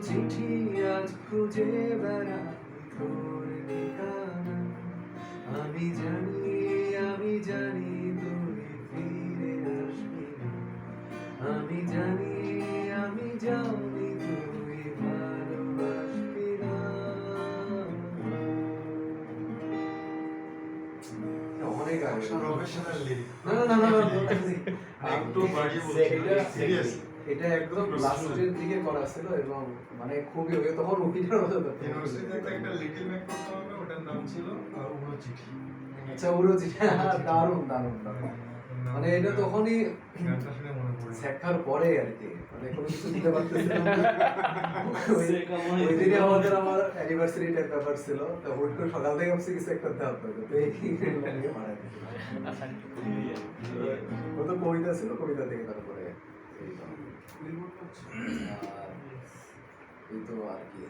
চিঠি আজ খুঁজে বেড়াই তোর ঠিকানা। আমি জানি তুই ফিরে আসবি না। আমি জানি তুই ভালোবাসবি না। অনেক আগে প্রফেশনাল লিরিক। না একটু বাড়িয়ে বলছি সিরিয়াস। এটা একদম লাস্টের দিকে করা ছিল এবং মানে খুবই তখন অভিনয় হতো। ইউনিভার্সিটিতে একটা লিটল ম্যাক করতে হবে, ওটার নাম ছিল উড়ো চিঠি। আচ্ছা উড়ো চিঠি, দারুণ মানে এটা তখনই গানটা শুনে মনে পড়ে শেখার পরে আর কি, মানে কোনো কিছু দিতে পারতেছিলাম না। ওই দিনে আমার অ্যানিভার্সারিটার ব্যাপার ছিল, তো হুট করে সকাল থেকে ভাবছি কিছু একটা দেওয়া হবে, তো এই লাগিয়ে মারা গেছে। ও তো কবিতা ছিল, কবিতা থেকে তারপরে এই তো আর কি।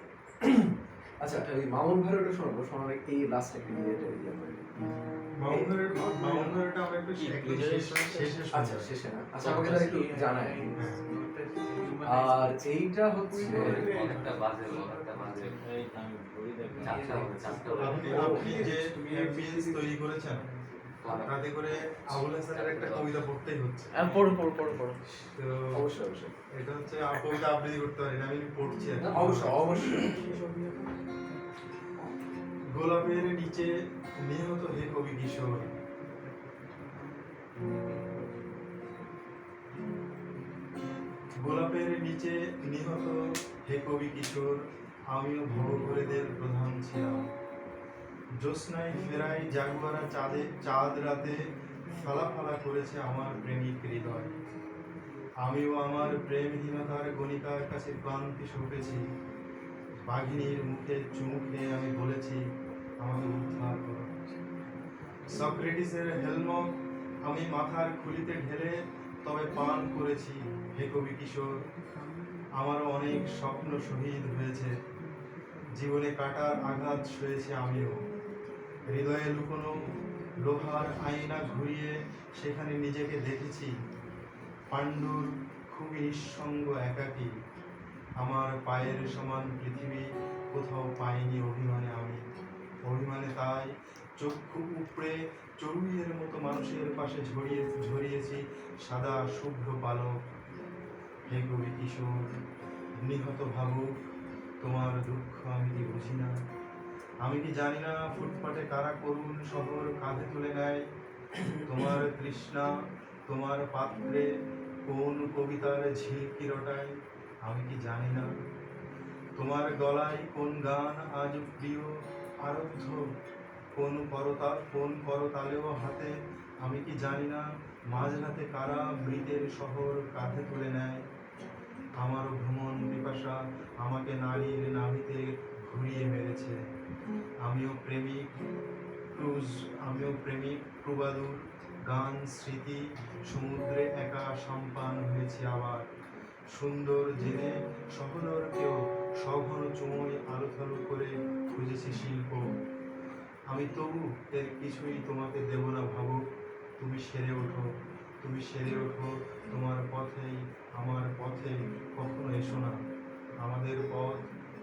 আচ্ছা ওই মামুন ভাইয়ের ওটা শোনার এই লাস্ট একটা মাউন্টারটা আমরা একটু শেষে আচ্ছা শেষে না, আচ্ছা আমাকে তাহলে একটু জানায়। আর এইটা হচ্ছে অনেকটা বাজে আপনি যে এমবিএস তৈরি করেছেন তাতে করে আবুল হাসানের একটা কবিতা পড়তেই হচ্ছে। পড়ো তো অবশ্যই এটা হচ্ছে কবিতা আবৃত্তি করতে পারি না, আমি পড়ছি আর কি। অবশ্যই গোলাপের নিচে নিহত হে কবি কিশোর, গোলাপের নিচে নিহত হে কবি কিশোর, আমিও ভবঘুরেদের প্রধান ছিলাম। জ্যোৎস্নায় ফেরাই জাগুয়ারা চাঁদ রাতে ফালা করেছে আমার প্রেমিক হৃদয়। আমিও আমার প্রেমহীনতার গণিকার কাছে ক্লান্তি সঁপেছি। বাঘিনীর মুখে চুমু খেয়ে আমি বলেছি আমাকে উদ্ধার করো। সক্রেটিসের হেলমক আমি মাথার খুলিতে ঢেলে তবে পান করেছি হে কবি কিশোর। আমারও অনেক স্বপ্ন শহীদ হয়েছে, জীবনে কাটার আঘাত সয়েছে আমিও। হৃদয়ে লুকোনো লোহার আয়না ঘুরিয়ে সেখানে নিজেকে দেখেছি পাণ্ডুর খুবই নিঃসঙ্গ একাকী। আমার পায়ের সমান পৃথিবী কোথাও পাইনি অভিমানে আমি। অভিমানে তাই চক্ষু উপড়ে চড়ুইয়ের মতো মানুষের পাশে ঝরিয়েছি সাদা শুভ্র পালক। হে কবি কিশোর, নিহত ভাবুক তোমার দুঃখ আমি কি বুঝি না? আমি কি জানি না ফুটপাতে কারা করুণ শহর কাঁধে তুলে নেয় তোমার তৃষ্ণা? তোমার পাত্রে কোন কবিতার ঝিলকি রটায় আমি কি জানি না? তোমার গলায় কোন গান আজ প্রিয় আরব্ধ, কোন করতালেও হাতে আমি কি জানি না? মাঝরাতে কারা মৃতের শহর কাঁধে তুলে নেয়? আমার ভ্রমণ পিপাসা আমাকে নারীর নাভিতে ঘুরিয়ে মেরেছে। আমিও প্রেমিক প্রবাদুর গান স্মৃতি সমুদ্রে একা সম্পান হয়েছে আবার। সুন্দর জেনে সহদরকেও সঘন চুমোয় আলোথালো করে খুঁজেছি শিল্প। আমি তবু এর কিছুই তোমাকে দেব না ভাবুক। তুমি সেরে ওঠো তোমার পথেই আমার পথে কখনো এসো না। আমাদের পথ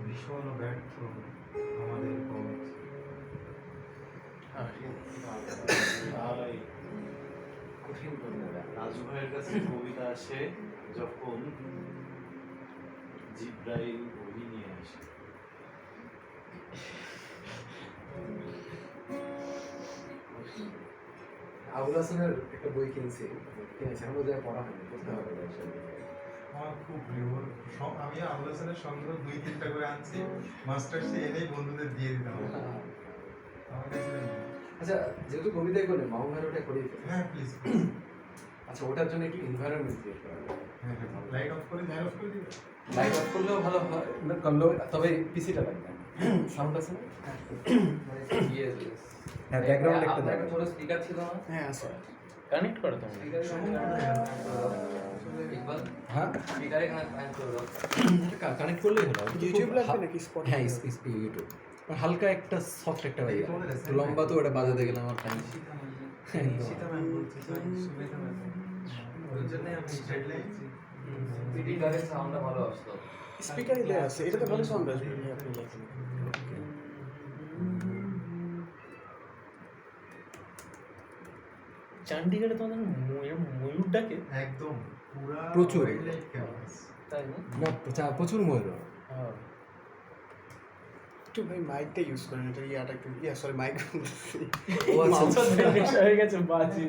ভীষণ ব্যর্থ, আমাদের পথ। রাজু ভাইয়ের কাছে কবিতা আসে যখন জিব্রাইল ওহী নিয়ে আসে। আবুল হাসানের একটা বই কিনেছি, আমার যা পড়া হয়নি, পড়তে হবে। আমার খুব প্রিয়, আমি আবুল হাসানের সংগ্রহ 2-3টা করে আনছি, মাস্টার্সে এনেই বন্ধুদের দিয়ে দিতাম। আমার কাছে আচ্ছা যেহেতু কবিতায় করলে মামুন ভাই ওটা করেই ফেলে। হ্যাঁ প্লিজ। আচ্ছা ওটার জন্য একটু এনভায়রনমেন্ট ক্রিয়েট করা যায়। লাইট অফ করে দিবে। লাইট অফ করলেও ভালো হয় না, করলেও তবে পিসিটা লাগবে, সাউন্ড আছে না? হ্যাঁ ব্যাকগ্রাউন্ড একটা আপনার জায়গা ছোট স্পিকার ছিল না? হ্যাঁ আছে। কানেক্ট করো তুমি। ইকবাল হ্যাঁ স্পিকারে কানেক্ট করে দাও। কানেক্ট করলেই হলো। ইউটিউব লাগবে নাকি স্পটিফাই? হ্যাঁ ইউটিউব। হালকা একটা সফট একটা বাজে, লম্বা তো ওটা বাজাতে গেলে আমার টাইম। সীতা ম্যাম বলছি, সরি সুমিতা ম্যাম। ওর জন্য আমি হেডলাইন স্পিকারের সাউন্ডটা ভালো আসতো। স্পিকারই দেওয়া আছে, এটাতে ভালো সাউন্ড আসবে আপনি দেখেন। চণ্ডীগড়ে তোমাদের ময়ূর ডাকে? একদম পুরা প্রচুর। wildlife campus। তাই না? না প্রচুর ময়ূর একটু ভাই মাইকটা ইউজ করেন, এটা ইয়াটা একটু সরি মাইক ও আচ্ছা হয়ে গেছে বাজি।